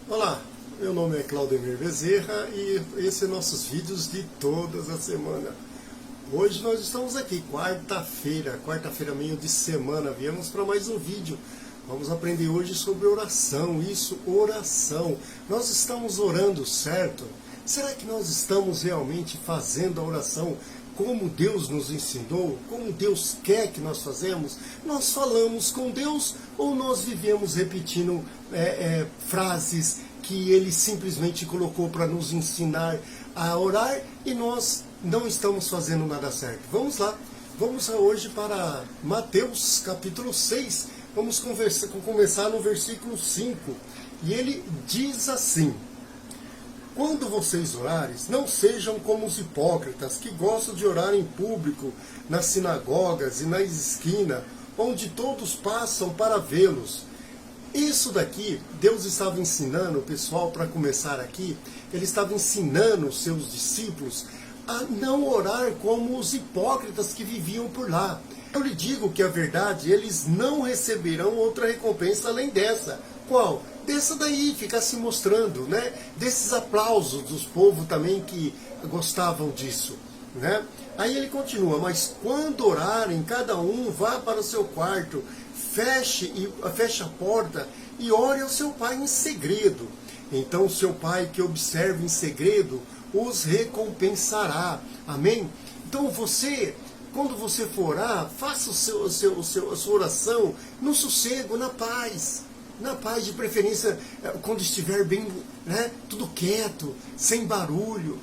Olá, meu nome é Claudemir Bezerra e esse é nossos vídeos de todas a semana. Hoje nós estamos aqui, quarta-feira, meio de semana, viemos para mais um vídeo. Vamos aprender hoje sobre oração, oração. Nós estamos orando, certo? Será que nós estamos realmente fazendo a oração como Deus nos ensinou, como Deus quer que nós fazemos? Nós falamos com Deus ou nós vivemos repetindo frases que Ele simplesmente colocou para nos ensinar a orar e nós não estamos fazendo nada certo? Vamos lá, vamos hoje para Mateus capítulo 6, vamos começar no versículo 5, e ele diz assim: quando vocês orarem, não sejam como os hipócritas, que gostam de orar em público, nas sinagogas e nas esquinas, onde todos passam para vê-los. Isso daqui, Deus estava ensinando o pessoal, para começar aqui, Ele estava ensinando os seus discípulos a não orar como os hipócritas que viviam por lá. Eu lhe digo que a verdade, eles não receberão outra recompensa além dessa. Qual? Dessa daí, ficar se mostrando, né? Desses aplausos dos povos também que gostavam disso, né? Aí ele continua: mas quando orarem, cada um vá para o seu quarto, feche a porta e ore ao seu pai em segredo. Então o seu pai que observa em segredo os recompensará. Amém? Então você, quando você for orar, faça a sua oração no sossego, na paz. Na paz, de preferência, quando estiver bem, né, tudo quieto, sem barulho.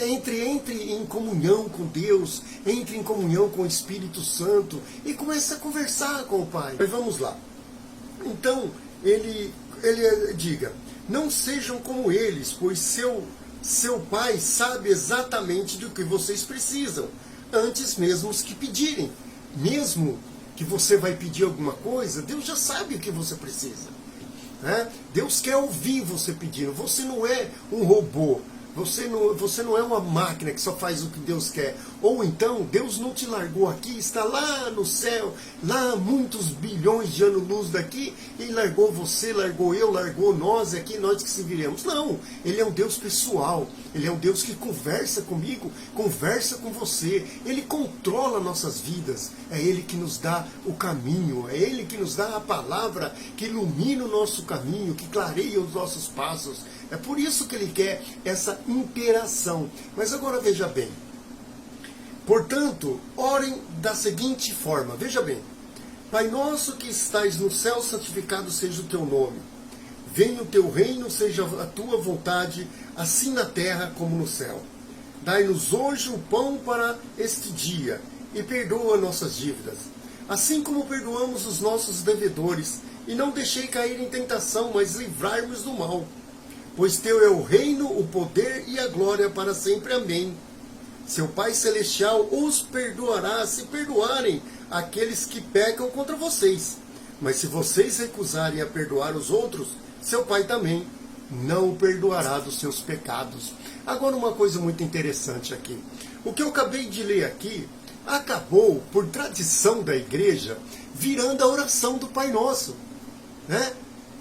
Entre em comunhão com Deus, entre em comunhão com o Espírito Santo e comece a conversar com o Pai. Mas vamos lá. Então, ele diga: não sejam como eles, pois seu Pai sabe exatamente do que vocês precisam, antes mesmo que pedirem. Mesmo que você vai pedir alguma coisa, Deus já sabe o que você precisa, né? Deus quer ouvir você pedindo. Você não é um robô. Você não é uma máquina que só faz o que Deus quer. Ou então, Deus não te largou aqui, está lá no céu, lá a muitos bilhões de anos-luz daqui, e largou você, largou eu, largou nós aqui, nós que se viremos. Não, Ele é um Deus pessoal. Ele é um Deus que conversa comigo, conversa com você. Ele controla nossas vidas. É Ele que nos dá o caminho, é Ele que nos dá a palavra que ilumina o nosso caminho, que clareia os nossos passos. É por isso que Ele quer essa interação. Mas agora veja bem. Portanto, orem da seguinte forma. Veja bem. Pai nosso que estais no céu, santificado seja o teu nome. Venha o teu reino, seja a tua vontade, assim na terra como no céu. Dai-nos hoje o pão para este dia, e perdoa nossas dívidas, assim como perdoamos os nossos devedores, e não deixei cair em tentação, mas livrai-nos do mal. Pois teu é o reino, o poder e a glória para sempre. Amém. Seu Pai Celestial os perdoará se perdoarem aqueles que pecam contra vocês. Mas se vocês recusarem a perdoar os outros, seu Pai também não o perdoará dos seus pecados. Agora, uma coisa muito interessante aqui. O que eu acabei de ler aqui acabou, por tradição da igreja, virando a oração do Pai Nosso, né?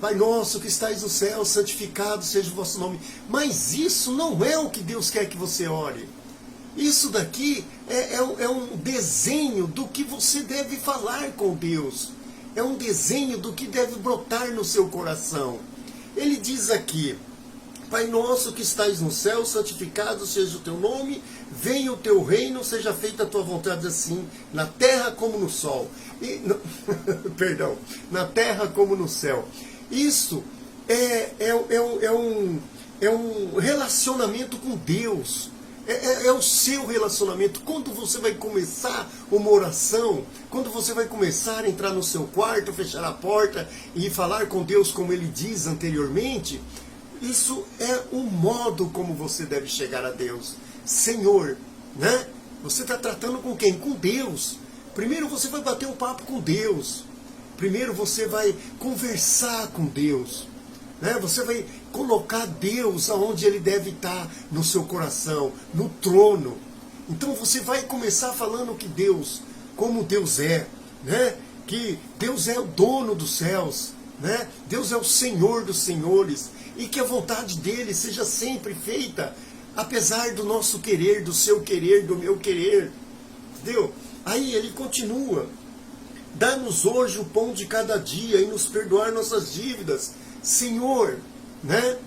Pai nosso que estais no céu, santificado seja o vosso nome. Mas isso não é o que Deus quer que você ore. Isso daqui é um desenho do que você deve falar com Deus. É um desenho do que deve brotar no seu coração. Ele diz aqui: Pai nosso que estais no céu, santificado seja o teu nome, venha o teu reino, seja feita a tua vontade, assim, na terra como no sol. Perdão, na terra como no céu. Isso é um relacionamento com Deus. É o seu relacionamento. Quando você vai começar uma oração, quando você vai começar a entrar no seu quarto, fechar a porta e falar com Deus como Ele diz anteriormente, isso é o modo como você deve chegar a Deus. Senhor, né? Você está tratando com quem? Com Deus. Primeiro você vai bater um papo com Deus. Primeiro você vai conversar com Deus, né? Você vai colocar Deus aonde Ele deve estar no seu coração, no trono. Então você vai começar falando que Deus, como Deus é, né? Que Deus é o dono dos céus, né? Deus é o Senhor dos senhores, e que a vontade dele seja sempre feita, apesar do nosso querer, do seu querer, do meu querer, entendeu? Aí ele continua: dá-nos hoje o pão de cada dia e nos perdoar nossas dívidas, Senhor, né?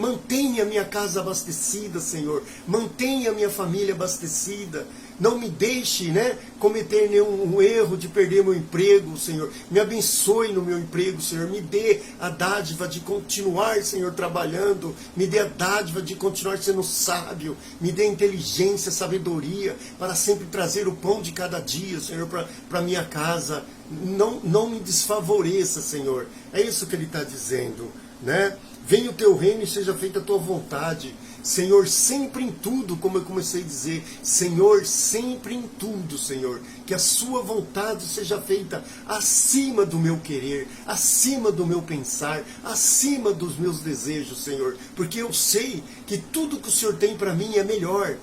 Mantenha minha casa abastecida, Senhor, mantenha minha família abastecida, não me deixe, né, cometer nenhum erro de perder meu emprego, Senhor, me abençoe no meu emprego, Senhor, me dê a dádiva de continuar, Senhor, trabalhando, me dê a dádiva de continuar sendo sábio, me dê inteligência, sabedoria, para sempre trazer o pão de cada dia, Senhor, para minha casa, não me desfavoreça, Senhor, é isso que ele está dizendo, né? Venha o teu reino e seja feita a tua vontade. Senhor, sempre em tudo, como eu comecei a dizer. Senhor, sempre em tudo, Senhor. Que a sua vontade seja feita acima do meu querer, acima do meu pensar, acima dos meus desejos, Senhor. Porque eu sei que tudo que o Senhor tem para mim é melhor.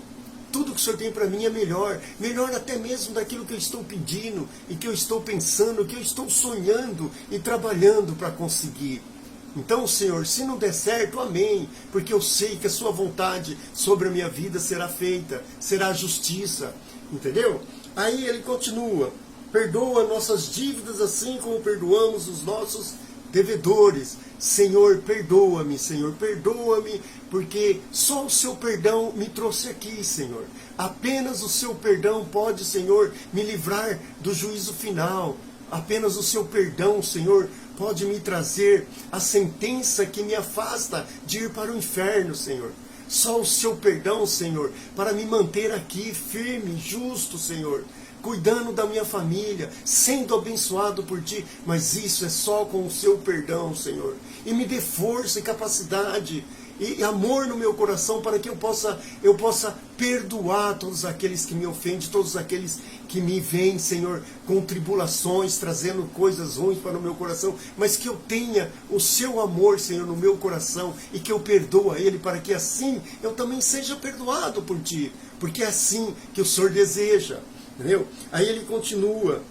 Tudo que o Senhor tem para mim é melhor. Melhor até mesmo daquilo que eu estou pedindo, e que eu estou pensando, que eu estou sonhando e trabalhando para conseguir. Então, Senhor, se não der certo, amém, porque eu sei que a sua vontade sobre a minha vida será feita, será a justiça, entendeu? Aí ele continua: perdoa nossas dívidas assim como perdoamos os nossos devedores. Senhor, perdoa-me, porque só o seu perdão me trouxe aqui, Senhor. Apenas o seu perdão pode, Senhor, me livrar do juízo final. Apenas o seu perdão, Senhor, pode me trazer a sentença que me afasta de ir para o inferno, Senhor. Só o seu perdão, Senhor, para me manter aqui firme, justo, Senhor, cuidando da minha família, sendo abençoado por Ti, mas isso é só com o seu perdão, Senhor. E me dê força e capacidade e amor no meu coração para que eu possa perdoar todos aqueles que me ofendem, todos aqueles que me veem, Senhor, com tribulações, trazendo coisas ruins para o meu coração, mas que eu tenha o seu amor, Senhor, no meu coração, e que eu perdoa ele, para que assim eu também seja perdoado por Ti, porque é assim que o Senhor deseja, entendeu? Aí ele continua: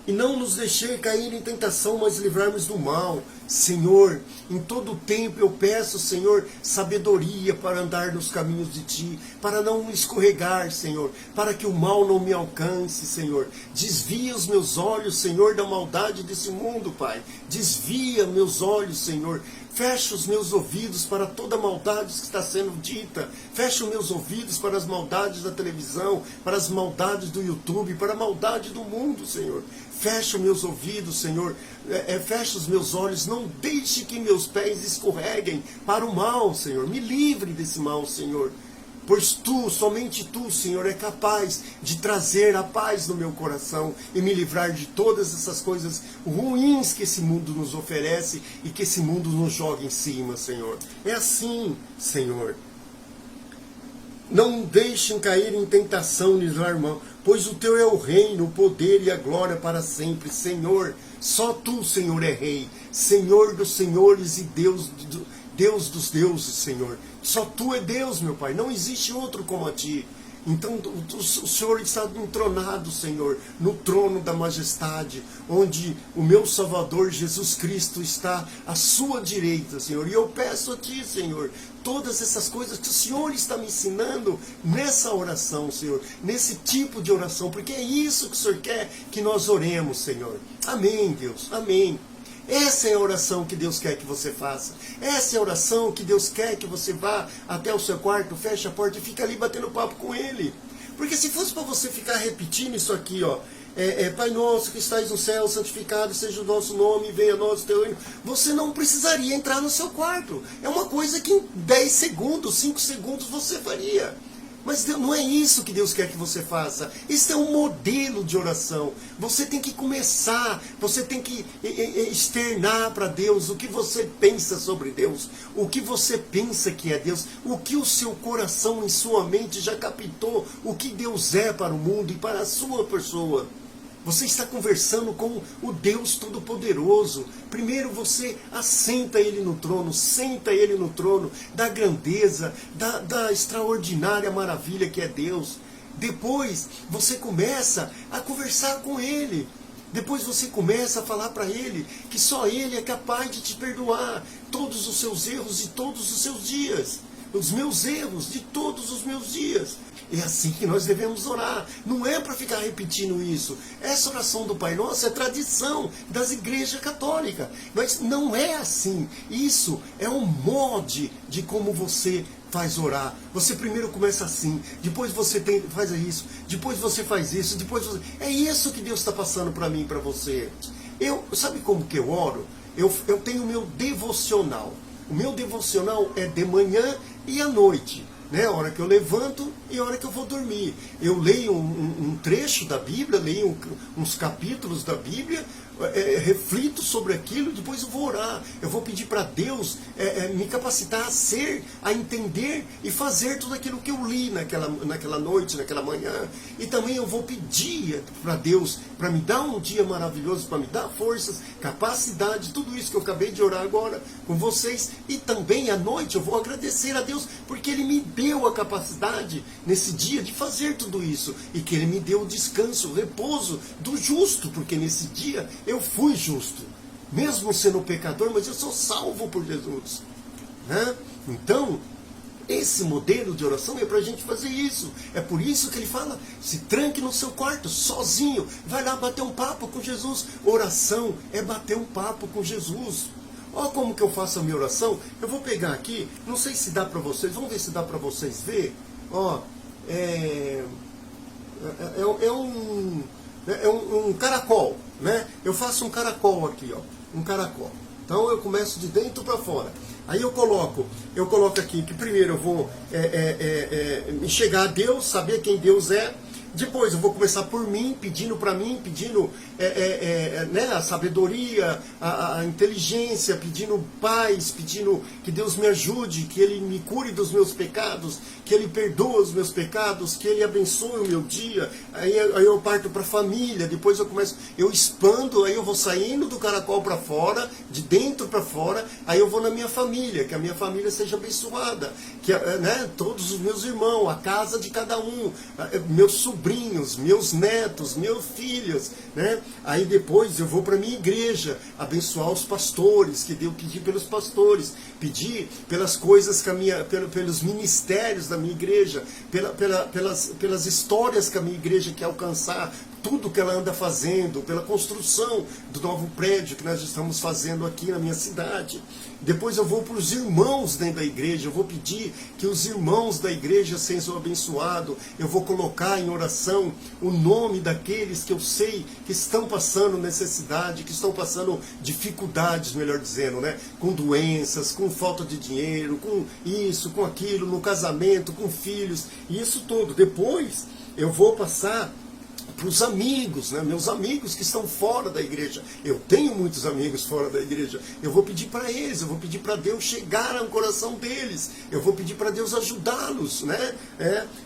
e não nos deixei cair em tentação, mas livrar-nos do mal. Senhor, em todo o tempo eu peço, Senhor, sabedoria para andar nos caminhos de Ti, para não escorregar, Senhor, para que o mal não me alcance, Senhor. Desvia os meus olhos, Senhor, da maldade desse mundo, Pai. Desvia meus olhos, Senhor. Fecha os meus ouvidos para toda a maldade que está sendo dita. Fecha os meus ouvidos para as maldades da televisão, para as maldades do YouTube, para a maldade do mundo, Senhor. Fecha os meus ouvidos, Senhor. Fecha os meus olhos. Não deixe que meus pés escorreguem para o mal, Senhor. Me livre desse mal, Senhor. Pois Tu, somente Tu, Senhor, é capaz de trazer a paz no meu coração e me livrar de todas essas coisas ruins que esse mundo nos oferece e que esse mundo nos joga em cima, Senhor. É assim, Senhor. Não deixem cair em tentação, irmão, pois o Teu é o reino, o poder e a glória para sempre, Senhor. Só Tu, Senhor, é Rei, Senhor dos senhores e Deus dos deuses, Senhor. Só Tu é Deus, meu Pai. Não existe outro como a Ti. Então o Senhor está entronado, Senhor, no trono da majestade, onde o meu Salvador Jesus Cristo está à sua direita, Senhor. E eu peço a Ti, Senhor, todas essas coisas que o Senhor está me ensinando nessa oração, Senhor, nesse tipo de oração, porque é isso que o Senhor quer que nós oremos, Senhor. Amém, Deus. Amém. Essa é a oração que Deus quer que você faça. Essa é a oração que Deus quer que você vá até o seu quarto, feche a porta e fique ali batendo papo com Ele. Porque se fosse para você ficar repetindo isso aqui, ó, Pai nosso que estais no céu, santificado seja o nosso nome, venha a nós o teu reino, você não precisaria entrar no seu quarto. É uma coisa que em 10 segundos, 5 segundos você faria. Mas não é isso que Deus quer que você faça. Isso é um modelo de oração. Você tem que começar, você tem que externar para Deus o que você pensa sobre Deus, o que você pensa que é Deus, o que o seu coração e sua mente já captou, o que Deus é para o mundo e para a sua pessoa. Você está conversando com o Deus Todo-Poderoso. Primeiro você assenta Ele no trono, senta Ele no trono da grandeza, da extraordinária maravilha que é Deus. Depois você começa a conversar com Ele. Depois você começa a falar para Ele que só Ele é capaz de te perdoar todos os seus erros de todos os seus dias. Os meus erros de todos os meus dias. É assim que nós devemos orar. Não é para ficar repetindo isso. Essa oração do Pai Nosso é tradição das igrejas católicas. Mas não é assim. Isso é um molde de como você faz orar. Você primeiro começa assim, depois você faz isso, depois você faz isso, depois você... É isso que Deus está passando para mim e para você. Sabe como que eu oro? Eu tenho o meu devocional. O meu devocional é de manhã e à noite. Né, a hora que eu levanto e a hora que eu vou dormir. Eu leio um trecho da Bíblia, leio uns capítulos da Bíblia, reflito sobre aquilo, depois eu vou orar. Eu vou pedir para Deus me capacitar a entender e fazer tudo aquilo que eu li naquela noite, naquela manhã. E também eu vou pedir para Deus para me dar um dia maravilhoso, para me dar forças, capacidade, tudo isso que eu acabei de orar agora com vocês. E também à noite eu vou agradecer a Deus porque Ele me deu a capacidade nesse dia de fazer tudo isso e que Ele me deu o descanso, o repouso do justo, porque nesse dia eu fui justo, mesmo sendo pecador, mas eu sou salvo por Jesus, né? Então, esse modelo de oração é para a gente fazer isso. É por isso que ele fala, se tranque no seu quarto, sozinho, vai lá bater um papo com Jesus. Oração é bater um papo com Jesus. Olha como que eu faço a minha oração. Eu vou pegar aqui, não sei se dá para vocês, vamos ver se dá para vocês ver. Ó, um caracol, né? Eu faço um caracol aqui, ó, um caracol. Então eu começo de dentro para fora. Aí eu coloco aqui que primeiro eu vou me chegar a Deus, saber quem Deus é. Depois eu vou começar por mim, pedindo né, a sabedoria, a inteligência, pedindo paz, pedindo que Deus me ajude, que Ele me cure dos meus pecados, que Ele perdoe os meus pecados, que Ele abençoe o meu dia. Aí eu parto para a família, depois eu expando, aí eu vou saindo do caracol para fora, de dentro para fora, aí eu vou na minha família, que a minha família seja abençoada, que né, todos os meus irmãos, a casa de cada um, meus sobrinhos, meus netos, meus filhos, né? Aí depois eu vou para a minha igreja, abençoar os pastores, que eu pedi pelos pastores, pedir pelas coisas pelos ministérios da minha igreja, pelas histórias que a minha igreja quer alcançar, tudo que ela anda fazendo, pela construção do novo prédio que nós estamos fazendo aqui na minha cidade. Depois eu vou para os irmãos dentro da igreja, eu vou pedir que os irmãos da igreja sejam abençoados, eu vou colocar em oração o nome daqueles que eu sei que estão passando necessidade, que estão passando dificuldades, melhor dizendo, né? Com doenças, com falta de dinheiro, com isso, com aquilo, no casamento, com filhos, e isso tudo. Depois eu vou passar para os amigos, né? Meus amigos que estão fora da igreja. Eu tenho muitos amigos fora da igreja. Eu vou pedir para eles, eu vou pedir para Deus chegar ao coração deles. Eu vou pedir para Deus ajudá-los, né?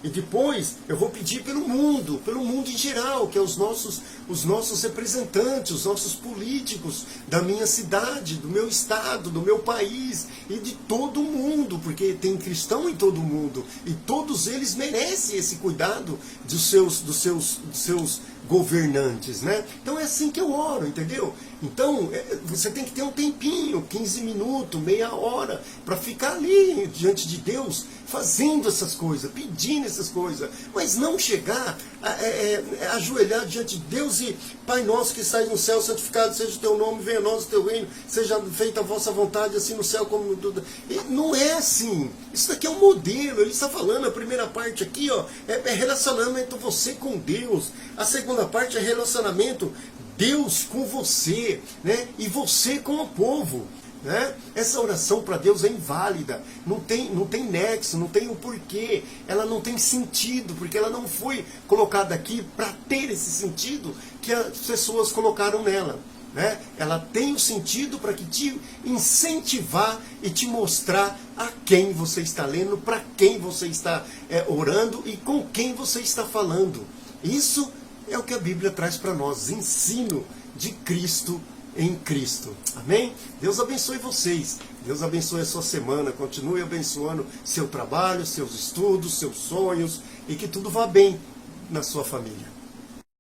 E depois eu vou pedir pelo mundo em geral, que é os nossos representantes, os nossos políticos da minha cidade, do meu estado, do meu país e de todo o mundo, porque tem cristão em todo o mundo e todos eles merecem esse cuidado dos seus governantes, né? Então é assim que eu oro, entendeu? Então você tem que ter um tempinho, 15 minutos, meia hora, para ficar ali diante de Deus, fazendo essas coisas, pedindo essas coisas, mas não chegar a ajoelhar diante de Deus e Pai nosso que estás no céu, santificado seja o teu nome, venha a nós o teu reino, seja feita a vossa vontade, assim no céu como no tudo. Não é assim. Isso daqui é um modelo. Ele está falando, a primeira parte aqui, ó, é relacionamento você com Deus. A segunda parte é relacionamento Deus com você, né? E você com o povo. Né? Essa oração para Deus é inválida, não tem nexo, não tem o porquê, ela não tem sentido, porque ela não foi colocada aqui para ter esse sentido que as pessoas colocaram nela. Né? Ela tem o sentido para que te incentivar e te mostrar a quem você está lendo, para quem você está orando e com quem você está falando. Isso é o que a Bíblia traz para nós, ensino de Cristo em Cristo. Amém? Deus abençoe vocês. Deus abençoe a sua semana. Continue abençoando seu trabalho, seus estudos, seus sonhos e que tudo vá bem na sua família.